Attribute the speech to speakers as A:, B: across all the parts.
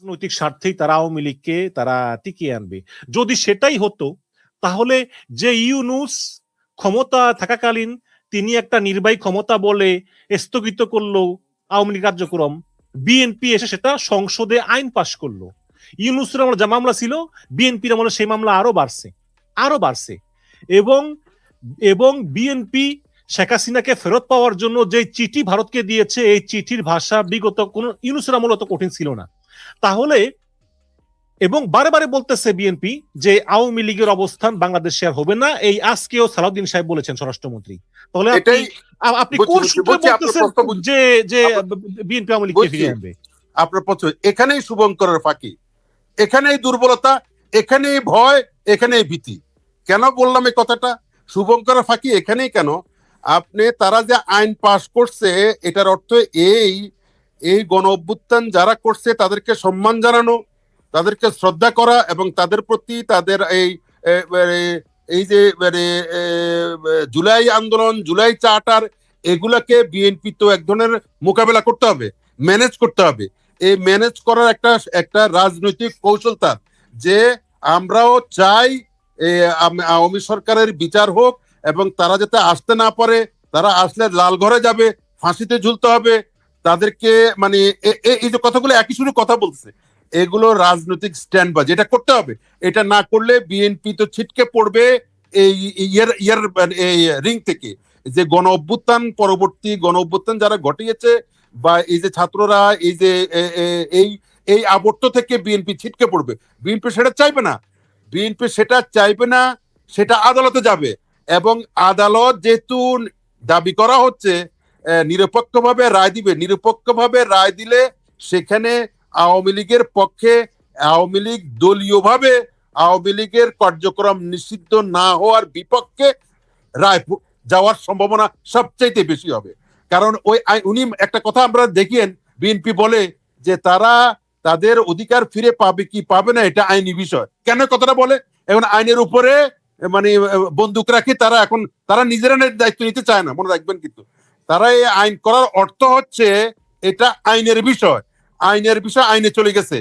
A: রাজনৈতিক স্বার্থেই তারা আওয়ামী লীগকে তারা টিকিয়ে আনবে। যদি সেটাই হতো তাহলে যে ইউনূস ক্ষমতা থাকাকালীন তিনি একটা নির্বাহী ক্ষমতা বলে স্থগিত করলো আওয়ামী লীগ কার্যক্রম, বিএনপি এসে সেটা সংসদে আইন পাশ করলো। ইউনূসের আমলে যা মামলা ছিল, বিএনপির আমলে সেই মামলা আরো বাড়ছে এবং এবং বিএনপি শেখ হাসিনাকে ফেরত পাওয়ার জন্য যে চিঠি ভারতকে দিয়েছে, এই চিঠির ভাষা বিগত কোন ইউনূসের আমলে অত কঠিন ছিল না। তাহলে এবং বারে বারে বলতেছে বিএনপি যে আওয়ামী লীগের অবস্থান বাংলাদেশে আর হবে না, এই আজকেও সালাউদ্দিন সাহেব বলেছেন স্বরাষ্ট্রমন্ত্রী। তাহলে আপনি কোন সূত্রে বলতেছেন যে যে বিএনপি আওয়ামী লীগকে ফিরিয়ে আনবে?
B: আপনার প্রশ্ন এখানেই শুভঙ্করের ফাঁকি, এখানেই দুর্বলতা, এখানেই ভয়, এখানেই ভীতি। কেন বললাম এই কথাটা? শুভঙ্করের ফাঁকি এখানেই কেন, আপনি তারা যে আইন পাশ করছে এটার অর্থ এই গণ অভ্যুত্থান যারা করছে তাদেরকে সম্মান জানানো, তাদেরকে শ্রদ্ধা করা এবং তাদের প্রতি তাদের এই যে জুলাই আন্দোলন, জুলাই চার্টার, এগুলাকে বিএনপি তো এক ধরনের মোকাবেলা করতে হবে, ম্যানেজ করতে হবে। এই ম্যানেজ করার একটা রাজনৈতিক কৌশল তার, যে আমরাও চাই আওয়ামী সরকারের বিচার হোক এবং তারা যাতে আসতে না পারে, তারা আসলে লাল ঘরে যাবে, ফাঁসিতে ঝুলতে হবে তাদেরকে। মানে এই যে কথাগুলো একই সুরে কথা বলছে, এগুলো রাজনৈতিক স্ট্যান্ড বাজ, এটা করতে হবে। এটা না করলে বিএনপি তো ছিটকে পড়বে এই রিং থেকে। যে গণ অভ্যুত্থান, পরবর্তী গণ অভ্যুত্থান যারা ঘটিয়েছে বা এই যে ছাত্ররা এই যে এই আবর্ত থেকে বিএনপি ছিটকে পড়বে। বিএনপি সেটা চাইবে না, বিএনপি সেটা চাইবে না, সেটা আদালতে যাবে। এবং আদালত যেহেতু দাবি করা হচ্ছে নিরপেক্ষভাবে রায় দিবে, নিরপেক্ষভাবে রায় দিলে সেখানে আওয়ামী লীগের পক্ষে, আওয়ামী লীগ দলীয়ভাবে আওয়ামী লীগের কার্যক্রম নিষিদ্ধ না হওয়ার বিপক্ষে রায় যাওয়ার সম্ভাবনা সবচাইতে বেশি হবে। কারণ উনি একটা কথা আমরা দেখিয়েন, বিএনপি বলে যে তারা তাদের অধিকার ফিরে পাবে কি পাবে না এটা আইনি বিষয়। কেন কথাটা বলে? এখন আইনের উপরে মানে বন্দুক রাখি তারা, এখন তারা নিজেরা দায়িত্ব নিতে চায় না, মনে রাখবেন। কিন্তু তারা এই আইন করার অর্থ হচ্ছে এটা আইনের বিষয়, আইনের বিষয় আইনে চলে গেছে।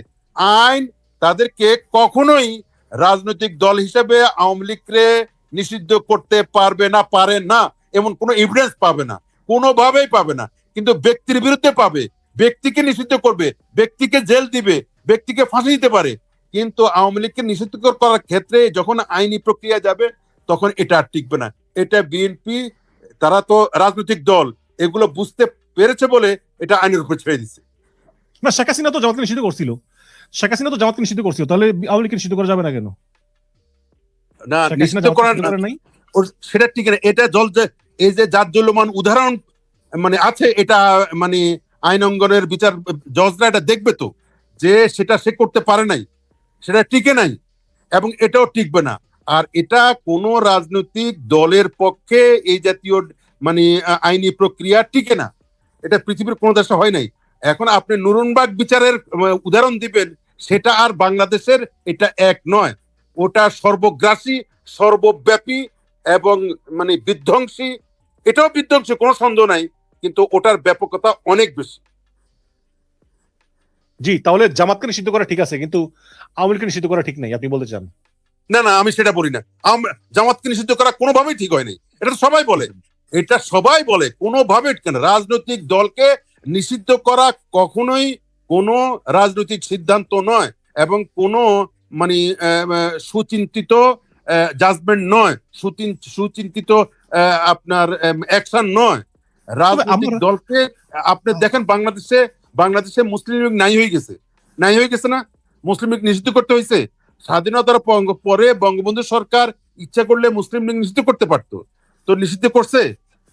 B: আইন তাদেরকে কখনোই রাজনৈতিক দল হিসেবে আওয়ামী লীগকে নিষিদ্ধ করতে পারে না, এমন কোনো এভিডেন্স পাবে না, কোনোভাবেই পাবে না। কিন্তু ব্যক্তির বিরুদ্ধে পাবে, ব্যক্তিকে নিষিদ্ধ করবে, ব্যক্তিকে জেল দিবে, ব্যক্তিকে ফাঁসি দিতে পারে। কিন্তু আওয়ামী লীগকে নিষিদ্ধ করার ক্ষেত্রে যখন আইনি প্রক্রিয়া যাবে তখন এটা আর টিকবে না। এটা বিএনপি, তারা তো রাজনৈতিক দল, এগুলো বুঝতে পেরেছে বলে এটা আইনের উপর ছেড়ে দিচ্ছে।
A: না, শেখ হাসিনা তো জামাতকে নিষিদ্ধ করছিল, তাহলে আওয়ামী লীগকে নিষিদ্ধ করা যাবে না কেন?
B: না, নিষিদ্ধ করার নাই, সেটা ঠিক না। এটা এই যে জাজ্জল্যমান উদাহরণ মানে আছে, এটা মানে আইন অঙ্গনের বিচার জজরা এটা দেখবে তো যে সেটা সে করতে পারে নাই, সেটা টিকে নাই এবং এটাও টিকবে না। আর এটা কোন রাজনৈতিক দলের পক্ষে এই জাতীয় মানে আইনি প্রক্রিয়া টিকে না, এটা পৃথিবীর কোন দেশে হয় নাই। এখন আপনি নুরনবার্গ বিচারের উদাহরণ দিবেন, সেটা আর বাংলাদেশের এটা এক নয়, ওটা সর্বগ্রাসী, সর্বব্যাপী এবং মানে বিধ্বংসী। এটাও বিধ্বংসী, কোনো সন্দেহ নাই, কিন্তু ওটার ব্যাপকতা অনেক বেশি।
A: জি, তাহলে জামাতকে নিষিদ্ধ করা ঠিক আছে, কিন্তু আওয়ামী লীগকে নিষিদ্ধ করা ঠিক নাই, আপনি বলতে চান?
B: না না, আমি সেটা বলি না। জামাতকে নিষিদ্ধ করা কোনোভাবেই ঠিক হয়নি, এটা তো সবাই বলে, এটা সবাই বলে। কোনোভাবে রাজনৈতিক দলকে নিষিদ্ধ করা কখনোই কোনো রাজনৈতিক সিদ্ধান্ত নয় এবং কোনো মানে সুচিন্তিত জাজমেন্ট নয়, সুচিন্তিত আপনার অ্যাকশন নয়। রাজনৈতিক দলকে আপনি দেখেন, বাংলাদেশে মুসলিম লীগ নাই হয়ে গেছে না? মুসলিম লীগ নিষিদ্ধ করতে হয়েছে। স্বাধীনতার পরে বঙ্গবন্ধু সরকার ইচ্ছা করলে মুসলিম লীগ নিষিদ্ধ করতে পারতো, তো নিষিদ্ধ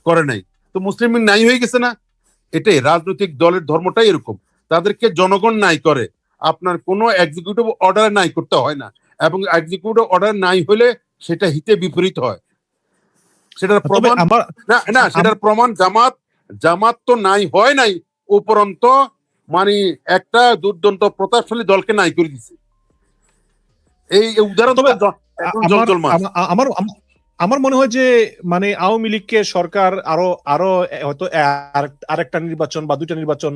B: করে নাই, তো মুসলিম লীগ নাই হয়ে গেছে না? এটাই রাজনৈতিক দলের ধর্মটাই এরকম, তাদেরকে জনগণ নাই করে, আপনার কোনো এক্সিকিউটিভ অর্ডার নাই করতে হয় না, এবং এক্সিকিউটিভ অর্ডার নাই হলে সেটা হিতে বিপরীত হয়। সেটার প্রমাণ না, সেটার প্রমাণ জামাত তো হয় নাই, উপরন্ত মানে একটা দুর্দান্ত প্রতাপশালী দলকে নাই করে দিছে। এই উদাহরণ
A: আমার মনে হয় যে মানে আওয়ামী লীগকে সরকার আরো হয়তো আরেকটা নির্বাচন বা দুইটা নির্বাচন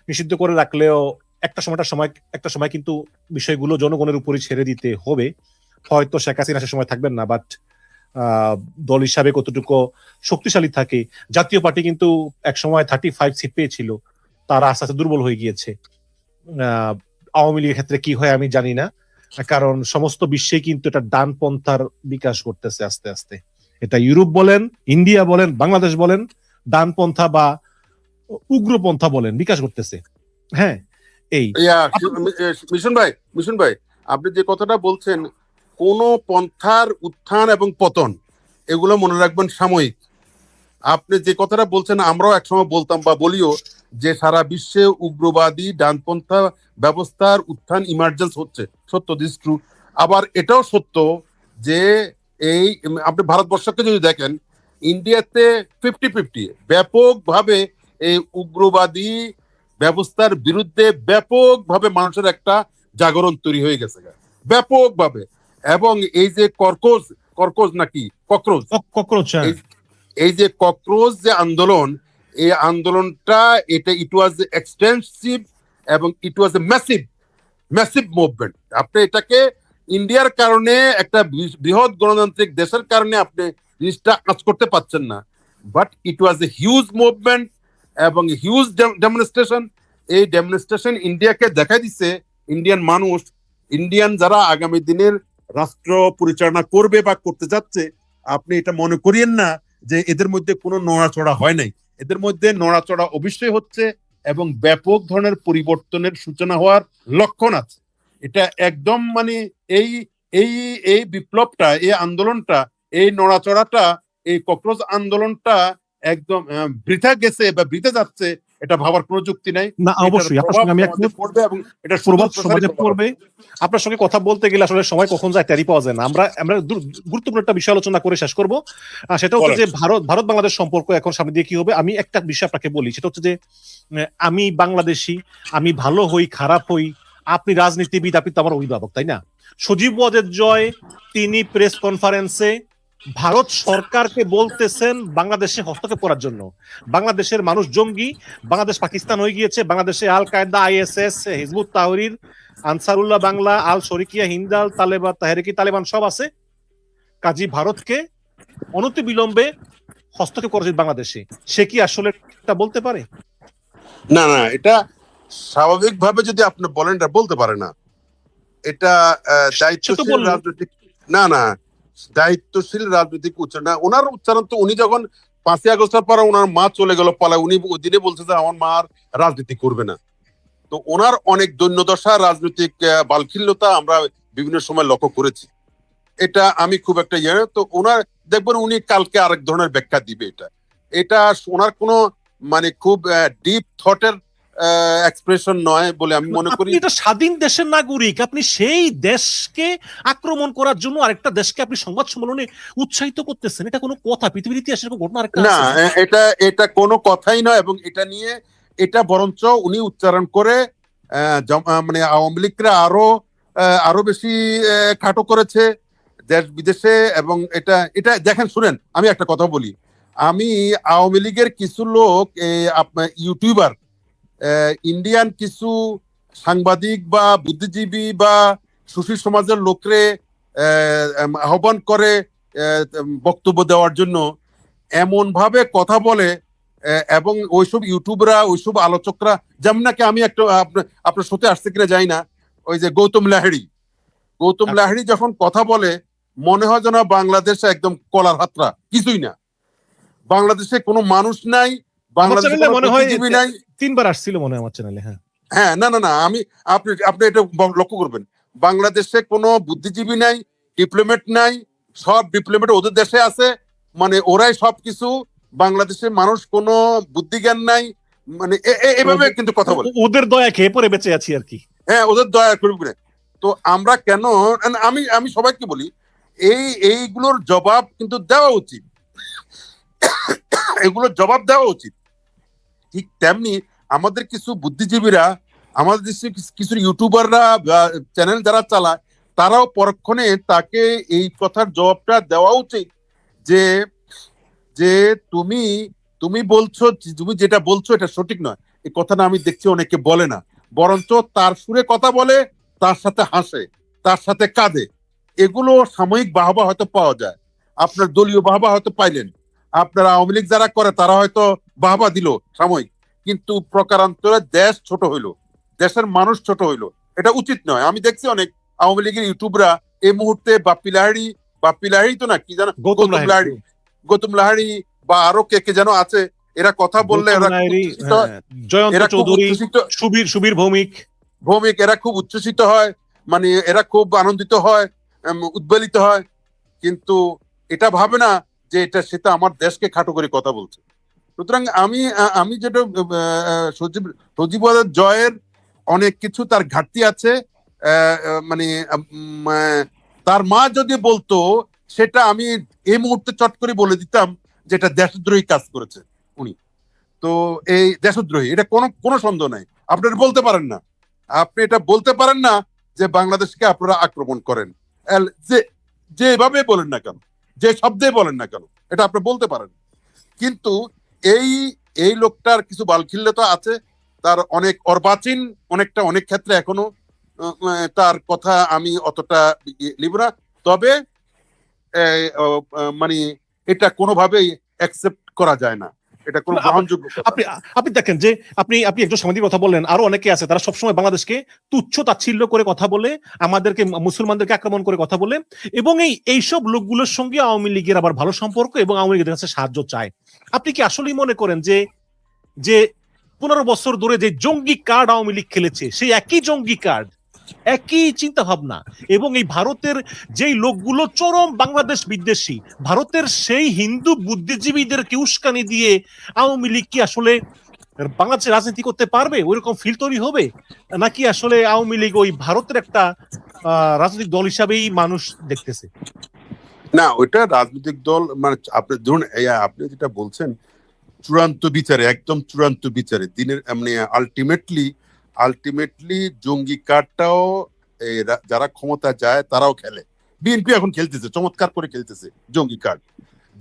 A: নিষিদ্ধ করে রাখলেও একটা সময় কিন্তু বিষয়গুলো জনগণের উপরে ছেড়ে দিতে হবে। হয়তো শেখ হাসিনা সে সময় থাকবেন না, বাট দল হিসাবে কতটুকু শক্তিশালী থাকে। জাতীয় পার্টি কিন্তু এক সময় 35 সিট পেয়েছিল, তারা আস্তে আস্তে দুর্বল হয়ে গিয়েছে। আওয়ামী লীগের ক্ষেত্রে কি হয় আমি জানি না, কারণ সমস্ত বিশ্বে কিন্তু এটা ডানপন্থার বিকাশ করতেছে আস্তে আস্তে। এটা ইউরোপ বলেন, ইন্ডিয়া বলেন, বাংলাদেশ বলেন, ডানপন্থা বা উগ্রপন্থা বলেন, বিকাশ করতেছে। হ্যাঁ, এই
B: মিশন ভাই আপনি যে কথাটা বলছেন, কোন পন্থার উত্থান এবং পতন এগুলো মনে রাখবেন সাময়িক। আপনি যে কথাটা বলছেন আমরাও একসময় বলতাম বা বলিও যে সারা বিশ্বে উগ্রবাদী ডানপন্থা ব্যবস্থার উত্থান ইমার্জেন্স হচ্ছে, সত্য, দিস ট্রু। আবার এটাও সত্য যে এই আপনি ভারতবর্ষকে যদি দেখেন, ইন্ডিয়াতে 50-50 ব্যাপকভাবে এই উগ্রবাদী ব্যবস্থার বিরুদ্ধে ব্যাপকভাবে মানুষের একটা জাগরণ তৈরি হয়ে গেছে ব্যাপকভাবে। এবং এই যে কর্কজ নাকি
A: ককরোচ,
B: এই যে ককরোচ যে আন্দোলন, এই আন্দোলনটা ইট ওয়াজ এক্সটেন্সিভ এবং ইট ওয়াজ এ ম্যাসিভ মুভমেন্ট। আপনি এটাকে ইন্ডিয়ার কারণে, একটা বৃহৎ গণতান্ত্রিক দেশের কারণে আপনি জিনিসটা কাজ করতে পারছেন না, but it was a huge movement এবং হিউজ ডেমনস্ট্রেশন। এই ডেমনস্ট্রেশন ইন্ডিয়াকে দেখাই দিচ্ছে, ইন্ডিয়ান মানুষ, ইন্ডিয়ান যারা আগামী দিনের রাষ্ট্র পরিচালনা করবে বা করতে যাচ্ছে, আপনি এটা মনে করিয়েন না যে এদের মধ্যে কোনো নড়াচড়া হয় নাই। এদের মধ্যে নড়াচড়া অবশ্যই হচ্ছে এবং ব্যাপক ধরনের পরিবর্তনের সূচনা হওয়ার লক্ষণ আছে। এটা একদম মানে এই এই এই বিপ্লবটা, এই আন্দোলনটা, এই নড়াচড়াটা, এই ককরোচ আন্দোলনটা একদম বৃথা গেছে বা বৃথা যাচ্ছে, এটা ভাবার কোনো যুক্তি নাই।
A: না, অবশ্যই আপনার সঙ্গে আমি একমত।
B: পড়বে এবং এটা
A: প্রভাব সমাজে পড়বে। আপনার সঙ্গে কথা বলতে গেলে আসলে সময় কখন যায় টেরি পাওয়া যায় না। আমরা গুরুত্বপূর্ণ একটা বিষয় আলোচনা করে শেষ করব। সেটা হচ্ছে যে ভারত বাংলাদেশ সম্পর্ক এখন সামনে দিয়ে কি হবে। আমি একটা বিষয় আপনাকে বলি, সেটা হচ্ছে যে আমি বাংলাদেশি, আমি ভালো হই খারাপ হই, আপনি রাজনীতিবিদ, আপনি তো আমার অভিভাবক, তাই না? সজীব ওয়াজেদ জয় তিনি প্রেস কনফারেন্সে ভারত সরকারকে বলতেছেন বাংলাদেশে হস্তক্ষেপ করার জন্য। বাংলাদেশের মানুষ জঙ্গি, বাংলাদেশ পাকিস্তান হয়ে গিয়েছে, বাংলাদেশে Al Qaeda, ISS, Hizbut Tahrir, Ansarullah Bangla, আল শরিকিয়া, হিন্দাল, তালেবান, তাহরিকি তালেবান সব আছে। কাজী ভারতকে অনতি বিলম্বে হস্তক্ষেপ করা উচিত বাংলাদেশে। সে কি আসলে এটা বলতে পারে?
B: না, এটা স্বাভাবিকভাবে যদি আপনি বলেন, এটা বলতে পারে না। এটা দায়িত্বশীল রাজনৈতিক না দায়িত্বশীল রাজনৈতিক উচ্চারণ। ওনার উচ্চারণ তো, উনি যখন 5ই আগস্টের পরে ওনার মা চলে গেল পালায়, উনি ওই দিনে বলছে যে আমার মা আর রাজনীতি করবে না। তো ওনার অনেক দৈন্যদশা, রাজনৈতিক বালখিল্যতা আমরা বিভিন্ন সময় লক্ষ্য করেছি। এটা আমি খুব একটা তো ওনার দেখবেন উনি কালকে আরেক ধরনের ব্যাখ্যা দিবে। এটা ওনার কোনো মানে খুব ডিপ থটের এক্সপ্রেশন নয় বলে আমি মনে করি।
A: এটা স্বাধীন দেশের নাগরিক, আপনি সেই দেশকে আক্রমণ করার জন্য আরেকটা দেশকে আপনি সংবাদ সম্মেলনে উৎসাহিত করতেছেন, এটা কোনো কথা? পৃথিবীর ইতিহাসের কোনো ঘটনা আরেকটা
B: না, এটা কোনো কথাই নয়। এবং এটা নিয়ে এটা বরঞ্চ উনি উচ্চারণ করে মানে আওয়ামী লীগরা আরো বেশি খাটো করেছে দেশ বিদেশে। এবং এটা দেখেন, শুনেন, আমি একটা কথা বলি। আমি আওয়ামী লীগের কিছু লোক, আপনার ইউটিউবার, ইন্ডিয়ান কিছু সাংবাদিক বা বুদ্ধিজীবী বা সুশীল সমাজের লোকরে আহ্বান করে বক্তব্য দেওয়ার জন্য, এমন ভাবে কথা বলে এবং ওইসব ইউটিউবরা, ওইসব আলোচকরা, যেমন নাকি আমি একটা আপনার সাথে আসছে কিনা যাই না, ওই যে গৌতম লাহিড়ী যখন কথা বলে, মনে হয় যেন বাংলাদেশে একদম কলার হাতরা, কিছুই না, বাংলাদেশে কোনো মানুষ নাই, বাংলাদেশে কোনো বুদ্ধিজীবী নাই।
A: 3বার আসছিল মনে হয় আমার চ্যানেলে।
B: হ্যাঁ, না, আপনি এটা লক্ষ্য করবেন, বাংলাদেশে কোনো বুদ্ধিজীবী নাই, ডিপ্লোমেট নাই, সব ডিপ্লোমেট ওদের দেশে আছে, মানে ওরাই সবকিছু, বাংলাদেশের মানুষ কোনো বুদ্ধিজ্ঞান নাই, মানে এভাবে কিন্তু কথা বলে।
A: ওদের দয়া খেয়ে পরে বেঁচে আছি আর কি।
B: হ্যাঁ, ওদের দয়া করবে। তো আমরা কেন, আমি সবাইকে বলি, এইগুলোর জবাব কিন্তু দেওয়া উচিত, এগুলোর জবাব দেওয়া উচিত। ঠিক তেমনি আমাদের কিছু বুদ্ধিজীবীরা, আমাদের কিছু ইউটিউবাররা, চ্যানেল যারা চালায়, তারাও পরক্ষণে তাকে এই কথার জবাবটা দেওয়া উচিত যে যে তুমি বলছো, তুমি যেটা বলছো এটা সঠিক নয়। এই কথাটা আমি দেখছি অনেকে বলে না, বরঞ্চ তার সুরে কথা বলে, তার সাথে হাসে, তার সাথে কাঁদে। এগুলো সাময়িক বাহবা হয়তো পাওয়া যায়, আপনার দলীয় বাহবা হয়তো পাইলেন, আপনার আওয়ামী লীগ যারা করে তারা হয়তো বাহবা দিল সাময়িক, কিন্তু প্রকারান্তরে দেশ ছোট হইলো, দেশের মানুষ ছোট হইলো। এটা উচিত নয়। আমি দেখছি অনেক আওয়ামী লীগের ইউটিউবরা এই মুহূর্তে বাপ্পি লাহিড়ী তো না কি জানো, গৌতম লাহিড়ী বা আরো কে কে যেন আছে, এরা কথা বললে এরা উচ্ছ্বসিত,
A: জয়ন্ত চৌধুরী, সুবীর ভৌমিক,
B: এরা খুব উচ্ছ্বসিত হয়, মানে এরা খুব আনন্দিত হয়, উদ্বেলিত হয়, কিন্তু এটা ভাবে না যে এটা সেটা আমার দেশকে খাটো করে কথা বলছে। সুতরাং আমি যেটা সজীব জয়ের অনেক কিছু তার ঘাটতি আছে, মানে তার মা যদি বলতো সেটা আমি এই মুহূর্তে চট করে বলে দিতাম যে এটা দেশদ্রোহী কাজ করেছে উনি। তো এই দেশদ্রোহী, এটা কোনো সন্দেহ নাই। আপনারা বলতে পারেন না, আপনি এটা বলতে পারেন না যে বাংলাদেশকে আপনারা আক্রমণ করেন, যেভাবে বলেন না কেন, যে শব্দে বলেন না কেন, এটা আপনি বলতে পারেন। কিন্তু এই লোকটার কিছু বালখিল্যতা আছে, তার অনেক অর্বাচীন, অনেক ক্ষেত্রে এখনো তার কথা আমি অতটা নিব না। তবে মানে এটা কোনোভাবেই অ্যাকসেপ্ট করা যায় না, এটা কোনো গ্রহণযোগ্য।
A: আপনি দেখেন যে আপনি একজন সাংবাদিক কথা বললেন, আরো অনেকে আছে তারা সবসময় বাংলাদেশকে তুচ্ছ তাচ্ছিল্য করে কথা বলে, আমাদেরকে মুসলমানদেরকে আক্রমণ করে কথা বলে, এবং এইসব লোকগুলোর সঙ্গে আওয়ামী লীগের আবার ভালো সম্পর্ক এবং আওয়ামী লীগের কাছে সাহায্য চায়। আপনি কি আসলেই মনে করেন যে 15 বছর ধরে যে জঙ্গি কার্ড আওয়ামী লীগ খেলেছে, সেই একই জঙ্গি কার্ড, একই চিন্তা ভাবনা, এবং এই ভারতের যেই লোকগুলো চরম বাংলাদেশ বিদ্বেষী, ভারতের সেই হিন্দু বুদ্ধিজীবীদেরকে উস্কানি দিয়ে আওয়ামী লীগ কি আসলে বাংলাদেশে রাজনীতি করতে পারবে? ওইরকম ফিল তৈরি হবে, নাকি আসলে আওয়ামী লীগ ওই ভারতের একটা রাজনৈতিক দল হিসাবেই মানুষ দেখতেছে?
B: না, ওইটা রাজনৈতিক দল, মানে আপনি ধরুন আপনি যেটা বলছেন চূড়ান্ত বিচারে, একদম চূড়ান্ত বিচারে দিনের, মানে আলটিমেটলি জঙ্গি কার্ডটাও যারা ক্ষমতা যায় তারাও খেলে। বিএনপি এখন খেলতেছে, চমৎকার করে খেলতেছে জঙ্গি কার্ড,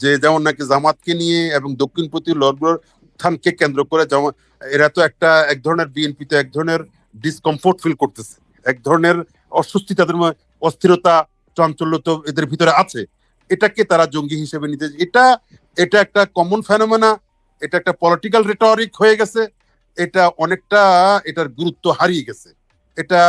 B: যে যেমন নাকি জামাতকে নিয়ে এবং দক্ষিণপন্থী লড়গুলোর উত্থানকে কেন্দ্র করে, যেমন এরা তো এক ধরনের বিএনপি তো এক ধরনের ডিসকমফোর্ট ফিল করতেছে, এক ধরনের অস্বস্তি, তাদের অস্থিরতা, চাঞ্চল্য তো এদের ভিতরে আছে। এটাকে তারা জঙ্গি হিসেবে নিতে, এটা একটা কমন ফেনোমেনা, এটা একটা পলিটিক্যাল রেটরিক হয়ে গেছে, এটা অনেকটা এটার গুরুত্ব হারিয়ে গেছে, এটা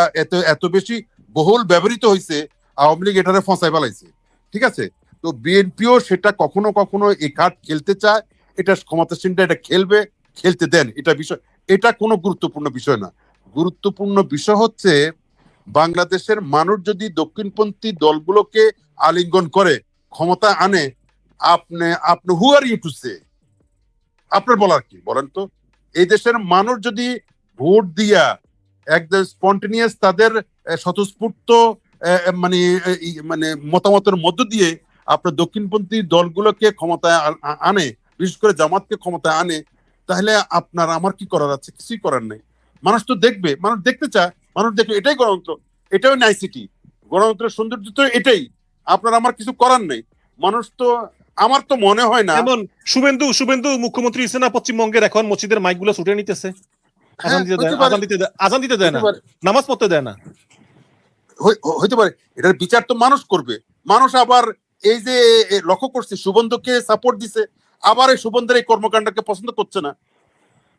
B: এত বেশি বহুল ব্যবহৃত হয়েছে, আওয়ামী লীগ এটারে ফসাই ফেলাইছে। ঠিক আছে, তো বিএনপিও সেটা কখনো কখনো এই কার্ড খেলতে চায়, এটা ক্ষমতাসীনটা এটা খেলতে দেন, এটা কোনো গুরুত্বপূর্ণ বিষয় না। গুরুত্বপূর্ণ বিষয় হচ্ছে বাংলাদেশের মানুষ যদি দক্ষিণপন্থী দলগুলোকে আলিঙ্গন করে ক্ষমতা আনে, আপনি হু আর ইউ টু সে, আপনার বলার কি বলেন তো? এই দেশের মানুষ যদি ভোট দিয়া একদম স্পন্টেনিয়াস তাদের স্বতঃস্ফূর্ত মানে মতামতের মধ্য দিয়ে আপনার দক্ষিণপন্থী দলগুলোকে ক্ষমতায় আনে, বিশেষ করে জামাতকে ক্ষমতায় আনে, তাহলে আপনার আমার কি করার আছে? কিছুই করার নেই। মানুষ তো দেখবে, মানুষ দেখতে চায়, মানুষ দেখবে, এটাই গণতন্ত্র, এটাই নাইসিটি, গণতন্ত্রের সৌন্দর্য তো এটাই। আপনার আমার কিছু করার নেই। মানুষ তো, আমার তো মনে হয় না।
A: যেমন শুভেন্দু মুখ্যমন্ত্রী হিসেবে না, পশ্চিমবঙ্গের এখন মসজিদের মাইকগুলো ছুটে নিতেছে, আজান দিতে দেয় না, নামাজ পড়তে দেয় না।
B: হইতে পারে, এটার বিচার তো মানুষ করবে। মানুষ আবার এই যে লক্ষ্য করছে শুভেন্দুকে সাপোর্ট দিছে, আবার এই শুভেন্দুর এই কর্মকাণ্ডকে পছন্দ করছে না।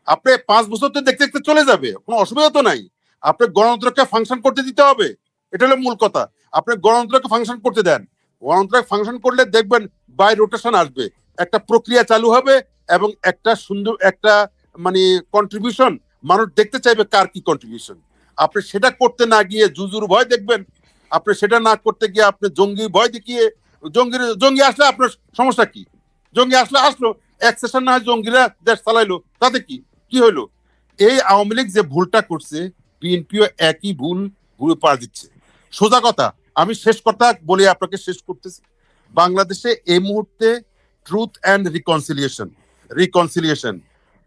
B: আপনি 5 বছর তো দেখতে দেখতে চলে যাবে, কোনো অসুবিধা তো নাই। আপনি গণতন্ত্রকে ফাংশন করতে দিতে হবে, এটা হলো মূল কথা। আপনি গণতন্ত্রকে ফাংশন করতে দেন, গণতন্ত্র ফাংশন করলে দেখবেন বাই রোটেশন আসবে, একটা প্রক্রিয়া চালু হবে, এবং একটা সুন্দর একটা মানে কন্ট্রিবিউশন মানুষ দেখতে চাইবে, কার কি কন্ট্রিবিউশন। আপনি সেটা করতে না গিয়ে জুজুর ভয় দেখবেন, আপনি সেটা না করতে গিয়ে আপনি জঙ্গি ভয় দেখিয়ে, জঙ্গি আসলে আপনার সমস্যা কি? জঙ্গি আসলো, এক সেশন না হয় জঙ্গিরা দেশ চালাইলো, তাতে কি হইলো? এই আওয়ামী লীগ যে ভুলটা করছে, বিএনপিও একই ভুল পার দিচ্ছে। সোজা কথা, আমি শেষ কথা বলে আপনাকে শেষ করতেছি। বাংলাদেশে এই মুহূর্তে ট্রুথ অ্যান্ড রিকনসিলিয়েশন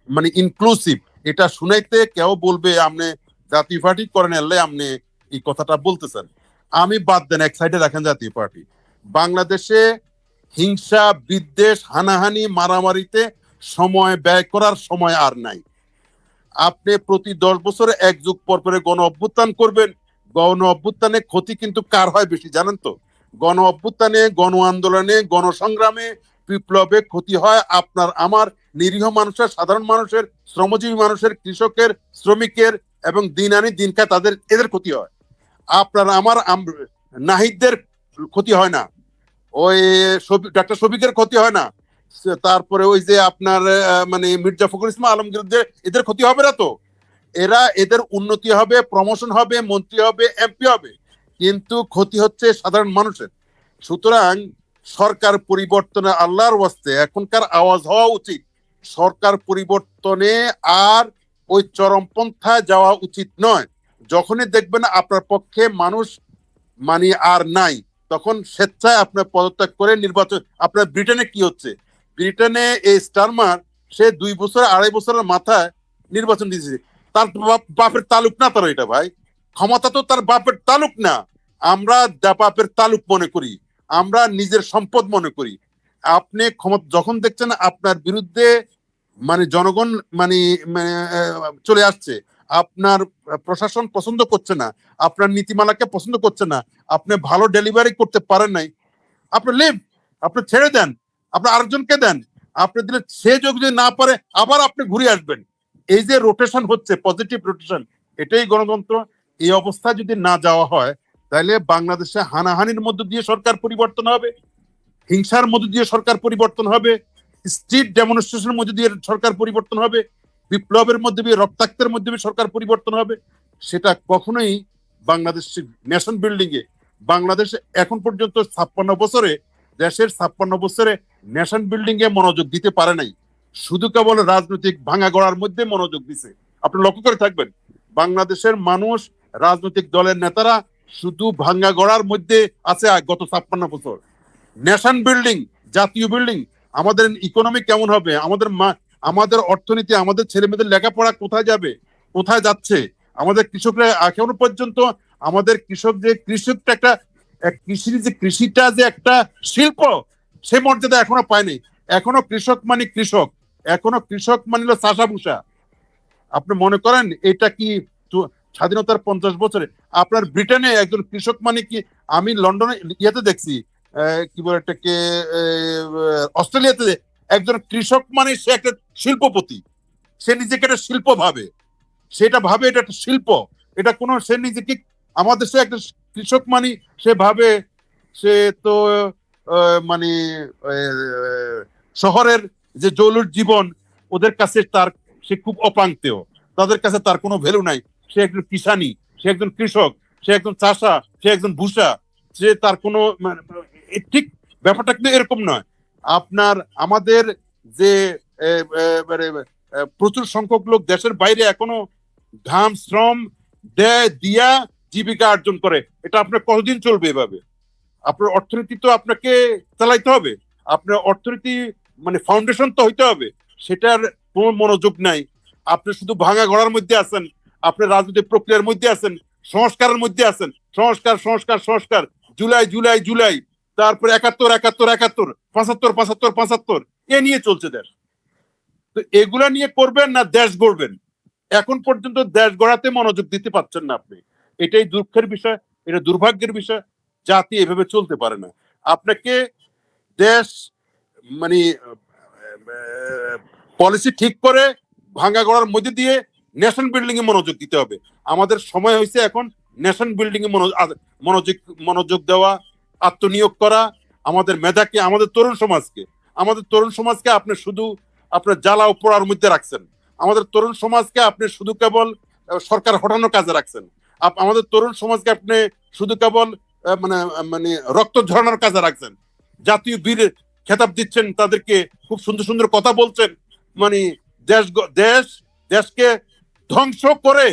B: মানে ইনক্লুসিভ, এটা শুনাইতে কেউ বলবে আপনি জাতীয় পার্টি করেন, এলে আপনি এই কথাটা বলতেছেন, আমি বাদ দেন, এক সাইডে রাখেন জাতীয় পার্টি। বাংলাদেশে হিংসা, বিদ্বেষ, হানাহানি, মারামারিতে সময় ব্যয় করার সময় আর নাই। আপনি প্রতি 10 বছরে এক যুগ পর পরে গণ অভ্যুত্থান করবেন। গণ অভ্যুত্থানে ক্ষতি কিন্তু কার হয় বেশি জানেন তো? গণ অভ্যুত্থানে, গণ আন্দোলনে, গণসংগ্রামে, বিপ্লবে ক্ষতি হয় আপনার আমার, নিরীহ মানুষের, সাধারণ মানুষের, শ্রমজীবী মানুষের, কৃষকের, শ্রমিকের এবং দিন আনি দিন খায় তাদের, এদের ক্ষতি হয়। আপনার আমার নাহিদদের ক্ষতি হয় না, ওই ডাক্তার শফিকের ক্ষতি হয় না, তারপরে ওই যে আপনার মানে মির্জা ফখরুল ইসলাম আলমগীর, এদের ক্ষতি হবে না তো? এদের উন্নতি হবে, প্রমোশন হবে, মন্ত্রী হবে, এমপি হবে, কিন্তু ক্ষতি হচ্ছে সাধারণ মানুষের। সুতরাং সরকার পরিবর্তনে আল্লাহর ওয়াস্তে এখনকার আওয়াজ হওয়া উচিত, সরকার পরিবর্তনে আর ওই চরমপন্থায় যাওয়া উচিত নয়। যখনই দেখবেন আপনার পক্ষে মানুষ মানে আর নাই, তখন স্বেচ্ছায় আপনার পদত্যাগ করে নির্বাচন। আপনার ব্রিটেনে কি হচ্ছে? ব্রিটেনে এই স্টারমার সে 2 বছর 2.5 বছরের মাথায় নির্বাচন দিয়েছে। তার বাপের তালুক না তার, এটা ভাই ক্ষমতা তো তার বাপের তালুক না। আমরা বাপের তালুক মনে করি, আমরা নিজের সম্পদ মনে করি। আপনি ক্ষমতা যখন দেখছেন আপনার বিরুদ্ধে মানে জনগণ মানে চলে আসছে, আপনার প্রশাসন পছন্দ করছে না, আপনার নীতিমালাকে পছন্দ করছে না, আপনি ভালো ডেলিভারি করতে পারেন নাই, আপনি লিভ, আপনি ছেড়ে দেন, আপনি আরেকজনকে দেন। আপনি দিলে সে যদি না পারে আবার আপনি ঘুরে আসবেন। এই যে রোটেশন হচ্ছে, পজিটিভ রোটেশন, এটাই গণতন্ত্র। এই অবস্থায় যদি না যাওয়া হয় তাহলে বাংলাদেশে হানাহানির মধ্য দিয়ে সরকার পরিবর্তন হবে, হিংসার মধ্য দিয়ে সরকার পরিবর্তন হবে, স্ট্রিট ডেমনস্ট্রেশনের মধ্যে দিয়ে সরকার পরিবর্তন হবে, বিপ্লবের মধ্যে দিয়ে, রক্তাক্তের মধ্যে দিয়ে সরকার পরিবর্তন হবে। সেটা কখনোই বাংলাদেশ নেশন বিল্ডিং এ, বাংলাদেশ এখন পর্যন্ত 56 বছরে, দেশের 56 বছরে নেশন বিল্ডিং এ মনোযোগ দিতে পারে নাই, শুধু কেবল রাজনৈতিক ভাঙা গড়ার মধ্যে মনোযোগ দিছে। আপনি লক্ষ্য করে থাকবেন বাংলাদেশের মানুষ, রাজনৈতিক দলের নেতারা শুধু ভাঙ্গা গড়ার মধ্যে আছে গত 56 বছর। নেশন বিল্ডিং, জাতীয় বিল্ডিং, আমাদের ইকোনমি কেমন হবে, আমাদের অর্থনীতি, আমাদের ছেলে মেয়েদের লেখাপড়া কোথায় যাবে, কোথায় যাচ্ছে, আমাদের কৃষকরা এখনো পর্যন্ত, আমাদের কৃষক যে কৃষকটা একটা কৃষির যে কৃষিটা যে একটা শিল্প, সে মর্যাদা এখনো পায়নি। এখনো কৃষক মানে কৃষক, এখনো কৃষক মানে চাষা ভুষা। আপনি মনে করেন এটা কি স্বাধীনতার 50 বছরে? আপনার ব্রিটেনে একজন কৃষক মানে কি? আমি লন্ডনে ইয়েতে দেখছি, কি বলে এটাকে, অস্ট্রেলিয়াতে একজন কৃষক মানে সে একটা শিল্পপতি, সে নিজেকে একটা শিল্প ভাবে, সেটা ভাবে এটা একটা শিল্প, এটা কোনো সে নিজেকে, আমাদের সে একটা কৃষক মানে সে ভাবে সে তো মানে শহরের যে জৌলুর জীবন, ওদের কাছে তার, সে খুব অপ্রান্তীয়, তাদের কাছে তার কোনো ভ্যালু নাই। সে একজন কিষানি, সে একজন কৃষক, সে একজন চাষা, সে একজন ভূষা, সে তার কোনো ঠিক ব্যাপারটা কিন্তু এরকম নয়। আপনার আমাদের যে প্রচুর সংখ্যক লোক দেশের বাইরে এখনো ঘাম শ্রম দিয়া জীবিকা অর্জন করে, এটা আপনার কতদিন চলবে এভাবে? আপনার অর্থনীতি তো আপনাকে চালাইতে হবে, আপনার অর্থনীতি মানে ফাউন্ডেশন তো হইতে হবে, সেটার কোনো মনোযোগ নাই। আপনি শুধু ভাঙা গড়ার মধ্যে আছেন, আপনি রাজনৈতিক প্রক্রিয়ার মধ্যে আছেন, সংস্কারের মধ্যে আছেন, সংস্কার সংস্কার সংস্কার, জুলাই জুলাই জুলাই, তারপরে 71 71 71, 75 75 75, এ নিয়ে চলছে দেশ। তো এগুলা নিয়ে করবেন না দেশ গড়বেন? এখন পর্যন্ত দেশ গড়াতে মনোযোগ দিতে পারছেন না আপনি, এটাই দুঃখের বিষয়, এটা দুর্ভাগ্যের বিষয়। জাতি এভাবে চলতে পারে না। আপনাকে দেশ মানে পলিসি ঠিক করে ভাঙা গড়ার মধ্যে দিয়ে নেশন বিল্ডিং এ মনোযোগ দিতে হবে। আমাদের সময় হয়েছে এখন নেশন বিল্ডিং এ মনোযোগ মনোযোগ দেওয়া, আত্মনিয়োগ করা, আমাদের মেধাকে, আমাদের তরুণ সমাজকে আপনি শুধু আপনার জ্বালা ও পোড়ার মধ্যে রাখছেন। আমাদের তরুণ সমাজকে আপনি শুধু কেবল সরকার হটানোর কাজে রাখছেন। আমাদের তরুণ সমাজকে আপনি শুধু কেবল মানে মানে রক্ত ঝরানোর কাজে রাখছেন। জাতীয় বীর খেতাব দিচ্ছেন তাদেরকে, খুব সুন্দর সুন্দর কথা বলছেন, মানে দেশ দেশ দেশকে ধ্বংস করে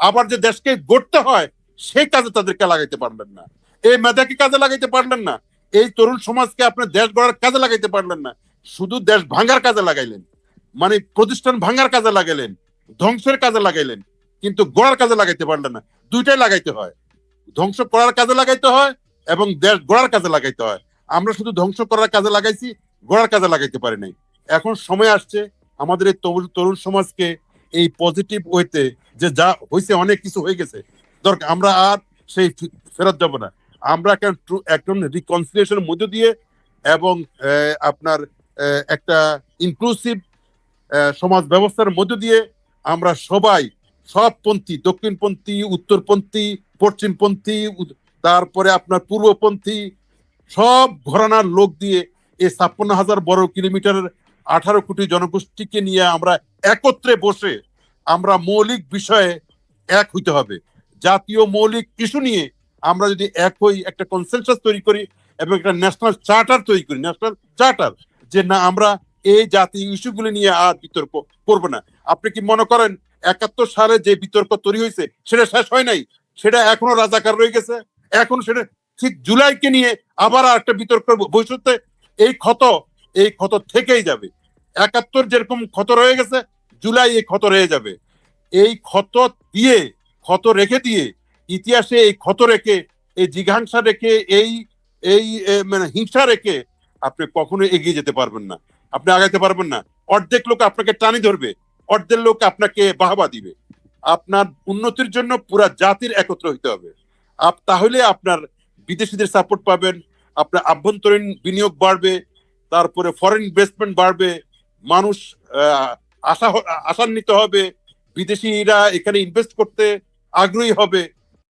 B: আবার যে দেশকে গড়তে হয় সেই কাজে তাদেরকে লাগাইতে পারলেন না, এই মেধাকে কাজে লাগাইতে পারলেন না, এই তরুণ সমাজকে আপনি দেশ গড়ার কাজে লাগাইতে পারলেন না, শুধু দেশ ভাঙার কাজে লাগাইলেন, মানে প্রতিষ্ঠান ভাঙার কাজে লাগাইলেন, ধ্বংসের কাজে লাগাইলেন, কিন্তু গড়ার কাজে লাগাইতে পারলেন না। দুইটাই লাগাইতে হয়, ধ্বংস করার কাজে লাগাইতে হয় এবং দেশ গড়ার কাজে লাগাইতে হয়। আমরা শুধু ধ্বংস করার কাজে লাগাইছি, গড়ার কাজে লাগাইতে পারি নাই। এখন সময় আসছে আমাদের এই তরুণ সমাজকে এই পজিটিভ ওয়েতে যে যা হয়েছে, অনেক কিছু হয়ে গেছে, দরকার আমরা আর সেই ফেরত যাব না। আমরা একজন রিকনসিলিয়েশনের মধ্য দিয়ে এবং আপনার একটা ইনক্লুসিভ সমাজ ব্যবস্থার মধ্য দিয়ে আমরা সবাই, সব পন্থী, দক্ষিণপন্থী, উত্তরপন্থী, পশ্চিমপন্থী, তারপরে আপনার পূর্বপন্থী, সব ঘরানার লোক দিয়ে এই 56,000 বর্গ কিলোমিটারের 18 কোটি জনগোষ্ঠীকে নিয়ে আমরা একত্রে বসে আমরা মৌলিক বিষয়ে এক হইতে হবে। জাতীয় মৌলিক ইস্যু নিয়ে আমরা যদি এক হই, একটা কনসেনসাস তৈরি করি এবং একটা ন্যাশনাল চার্টার তৈরি করি, ন্যাশনাল চার্টার, যে না আমরা এই জাতীয় ইস্যুগুলি নিয়ে আর বিতর্ক করবো না। আপনি কি মনে করেন 71 সালে যে বিতর্ক তৈরি হয়েছে সেটা শেষ হয় নাই? সেটা এখনো রাজাকার রয়ে গেছে। এখন সেটা ঠিক জুলাইকে নিয়ে আবার একটা বিতর্ক ভবিষ্যতে এই ক্ষত থেকেই যাবে। 71 যেরকম ক্ষত রয়ে গেছে, জুলাই এই ক্ষত রয়ে যাবে। এই ক্ষত রেখে দিয়ে ইতিহাসে এই ক্ষত রেখে, এই জিঘাংসা রেখে, এই এই মানে হিংসা রেখে আপনি কখনো এগিয়ে যেতে পারবেন না, আপনি আগাইতে পারবেন না। অর্ধেক লোক আপনাকে টানি ধরবে, অর্ধেক লোক আপনাকে বাহবা দিবে। আপনার উন্নতির জন্য পুরা জাতির একত্র হইতে হবে। তাহলে আপনার বিদেশিদের সাপোর্ট পাবেন, আপনার আভ্যন্তরীণ বিনিয়োগ বাড়বে, তারপরে ফরেন ইনভেস্টমেন্ট বাড়বে, মানুষ আশান্বিত হবে, বিদেশিরা এখানে ইনভেস্ট করতে আগ্রহী হবে।